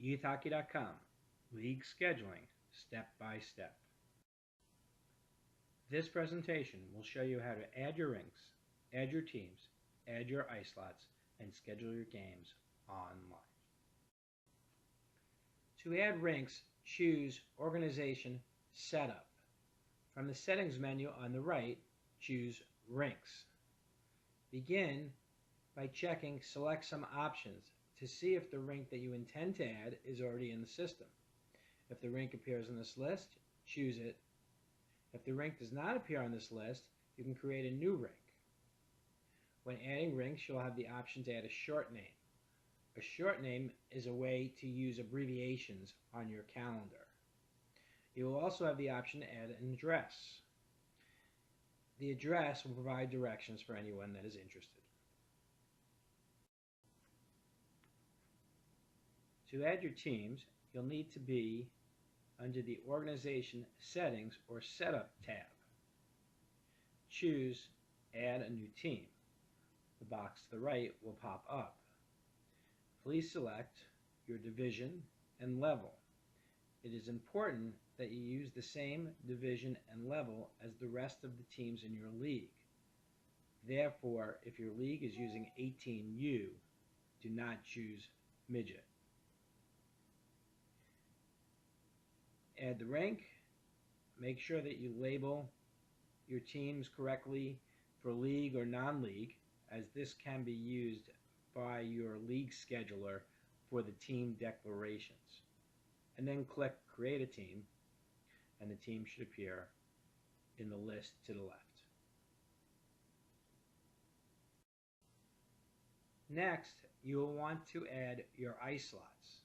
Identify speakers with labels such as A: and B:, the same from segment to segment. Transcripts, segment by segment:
A: youthhockey.com, League Scheduling, Step by Step. This presentation will show you how to add your rinks, add your teams, add your ice slots, and schedule your games online. To add rinks, choose Organization Setup. From the Settings menu on the right, choose Rinks. Begin by checking Select Some Options to see if the rink that you intend to add is already in the system. If the rink appears on this list, choose it. If the rink does not appear on this list, you can create a new rink. When adding rinks, you'll have the option to add a short name. A short name is a way to use abbreviations on your calendar. You will also have the option to add an address. The address will provide directions for anyone that is interested. To add your teams, you'll need to be under the Organization Settings or Setup tab. Choose Add a New Team. The box to the right will pop up. Please select your division and level. It is important that you use the same division and level as the rest of the teams in your league. Therefore, if your league is using 18U, do not choose midget. Add the rink. Make sure that you label your teams correctly for league or non-league, as this can be used by your league scheduler for the team declarations. And then click Create a Team, and the team should appear in the list to the left. Next, you will want to add your ice slots.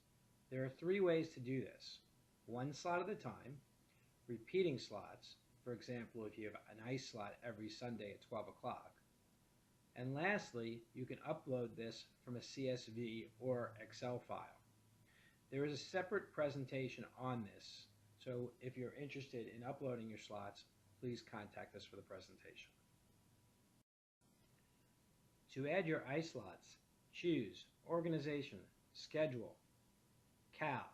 A: There are 3 ways to do this. 1 slot at a time, repeating slots, for example, if you have an ice slot every Sunday at 12 o'clock. And lastly, you can upload this from a CSV or Excel file. There is a separate presentation on this, so if you're interested in uploading your slots, please contact us for the presentation. To add your ice slots, choose Organization, Schedule, Cal.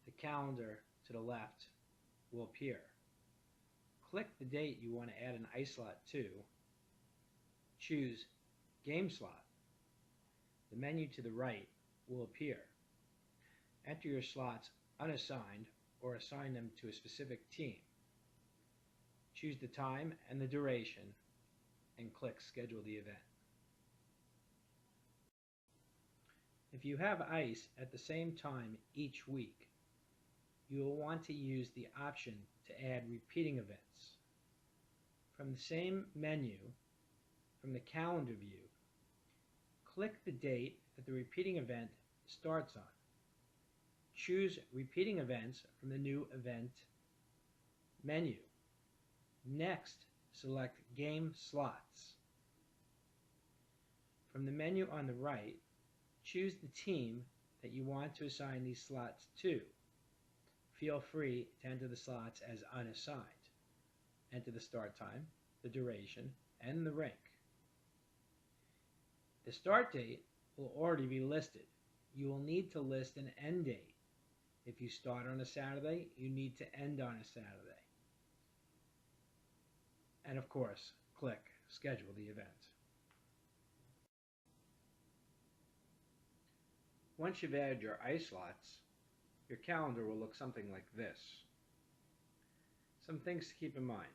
A: The calendar to the left will appear. Click the date you want to add an ice slot to. Choose Game Slot. The menu to the right will appear. Enter your slots unassigned or assign them to a specific team. Choose the time and the duration and click Schedule the event. If you have ice at the same time each week, you will want to use the option to add repeating events. From the same menu, from the calendar view, click the date that the repeating event starts on. Choose Repeating Events from the New Event menu. Next, select Game Slots. From the menu on the right, choose the team that you want to assign these slots to. Feel free to enter the slots as unassigned. Enter the start time, the duration, and the rink. The start date will already be listed. You will need to list an end date. If you start on a Saturday, you need to end on a Saturday. And of course, click Schedule the event. Once you've added your ice slots, your calendar will look something like this. Some things to keep in mind.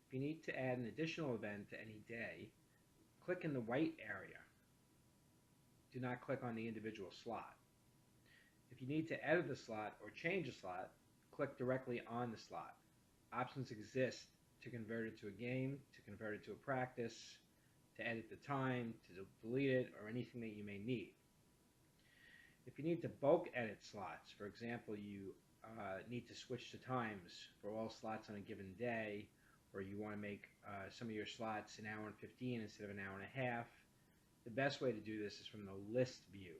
A: If you need to add an additional event to any day, click in the white area. Do not click on the individual slot. If you need to edit the slot or change a slot, click directly on the slot. Options exist to convert it to a game, to convert it to a practice, to edit the time, to delete it, or anything that you may need. If you need to bulk edit slots, for example, you need to switch the times for all slots on a given day, or you want to make some of your slots 1 hour and 15 instead of 1 hour and a half, the best way to do this is from the list view.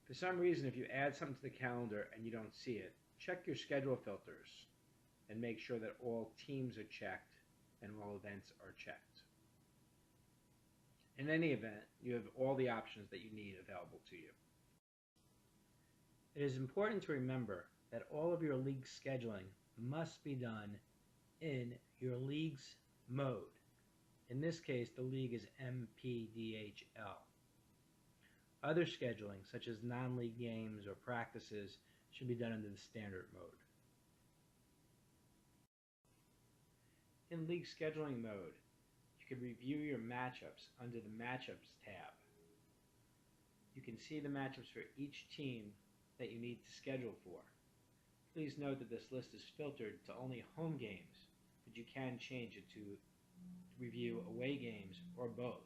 A: For some reason, if you add something to the calendar and you don't see it, check your schedule filters and make sure that all teams are checked and all events are checked. In any event, you have all the options that you need available to you. It is important to remember that all of your league scheduling must be done in your league's mode. In this case, the league is MPDHL. Other scheduling, such as non-league games or practices, should be done under the standard mode. In league scheduling mode, you can review your matchups under the Matchups tab. You can see the matchups for each team that you need to schedule for. Please note that this list is filtered to only home games, but you can change it to review away games or both.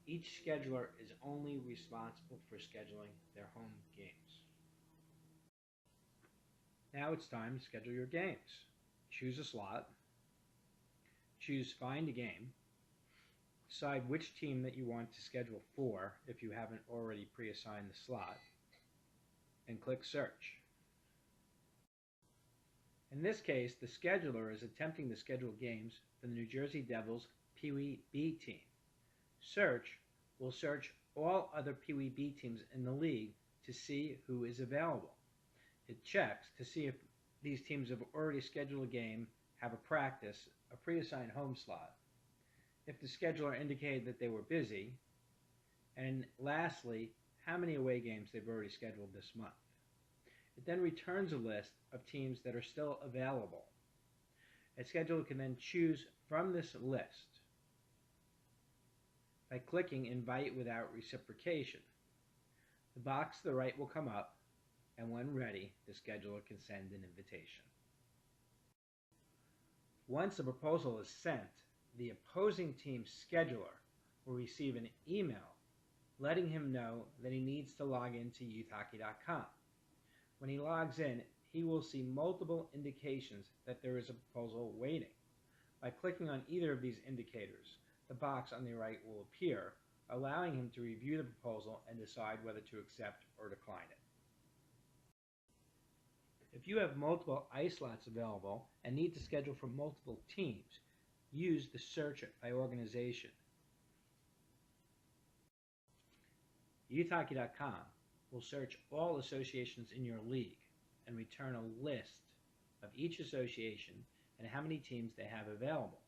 A: Each scheduler is only responsible for scheduling their home games. Now it's time to schedule your games. Choose a slot, choose Find a Game, decide which team that you want to schedule for if you haven't already pre-assigned the slot, and click Search. In this case, the scheduler is attempting to schedule games for the New Jersey Devils Pee Wee B team. Search will search all other Pee Wee B teams in the league to see who is available. It checks to see if these teams have already scheduled a game, have a practice, a pre-assigned home slot, if the scheduler indicated that they were busy, and lastly, how many away games they've already scheduled this month. It then returns a list of teams that are still available. A scheduler can then choose from this list by clicking Invite Without Reciprocation. The box to the right will come up, and when ready, the scheduler can send an invitation. Once a proposal is sent, the opposing team's scheduler will receive an email letting him know that he needs to log into youthhockey.com. When he logs in, he will see multiple indications that there is a proposal waiting. By clicking on either of these indicators, the box on the right will appear, allowing him to review the proposal and decide whether to accept or decline it. If you have multiple ice slots available and need to schedule for multiple teams, use the search by organization. Youthhockey.com will search all associations in your league and return a list of each association and how many teams they have available.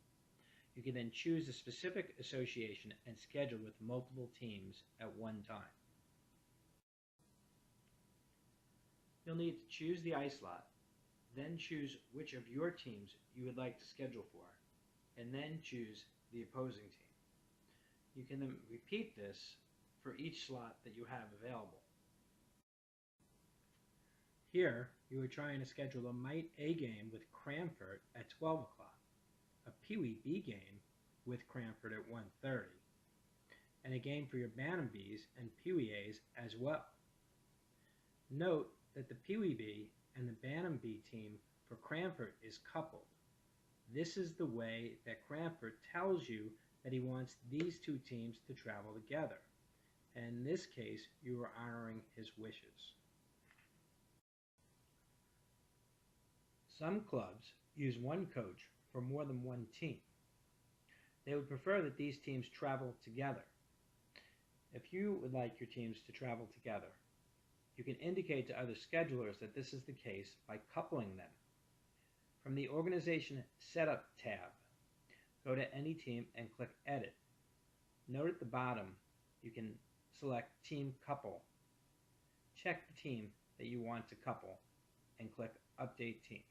A: You can then choose a specific association and schedule with multiple teams at one time. You'll need to choose the ice slot, then choose which of your teams you would like to schedule for, and then choose the opposing team. You can then repeat this for each slot that you have available. Here, you are trying to schedule a Mite A game with Cranford at 12 o'clock, a Pee Wee B game with Cranford at 1:30, and a game for your Bantam Bs and Pee Wee As as well. Note that the Pee Wee B and the Bantam B team for Cranford is coupled. This is the way that Cranford tells you that he wants these two teams to travel together. And in this case, you are honoring his wishes. Some clubs use one coach for more than one team. They would prefer that these teams travel together. If you would like your teams to travel together, you can indicate to other schedulers that this is the case by coupling them. From the Organization Setup tab, go to any team and click Edit. Note at the bottom, you can select Team Couple. Check the team that you want to couple and click Update Team.